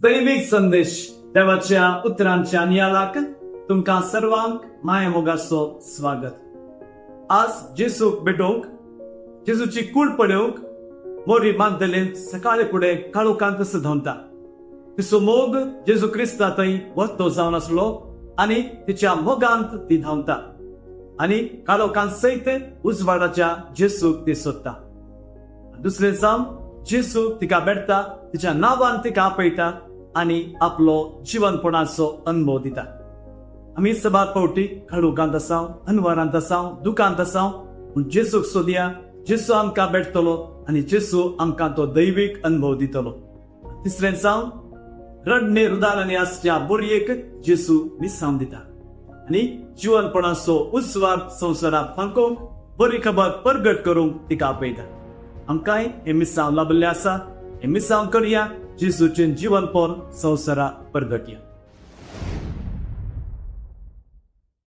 दैविक संदेश देवाच्या उतरांच्या नियालाक तुमकां सर्वांक माया मोगाचो स्वागत। आज जेसूक भेटोवंक जेजूची कूड पळोवंक मोरी मागदलेन सकाळी फुडें काळोखांत धांवता। तिचो मोग जेजू क्रिस्ता थंय वतो जावन आसलो आनी तिच्या मोगांत ती धांवता आनी काळोखांत सयत उजवाडाच्या जेसूक ती सोदता। दुसरें जावन जेसू तिका भेटता, तिच्या नांवान तिका आपयता आनी आपलो जीवनपणाचो अनुभव दिता। आमी सबार फावटी काळोखांत आसां, अनवरांत आसां, दुखांत आसां, पूण जेसूक सोदया। जेसू आमकां भेटतलो आनी जेसू आमकां तो दैवीक अनुभव दितलो। तिसरें जावन रडणे रुदारणे आसच्या बोरयेक जेसू विसावन दिता आनी जीवनपणाचो उस्वार संवसाराक फांकोवंक बरी खबर परगट करूंक तिका आपयता। आमकांय हे मिसांव लाभल्ले आसा, हे मिसांव करया, जेसूचें जीवनपण संवसाराक परगटया।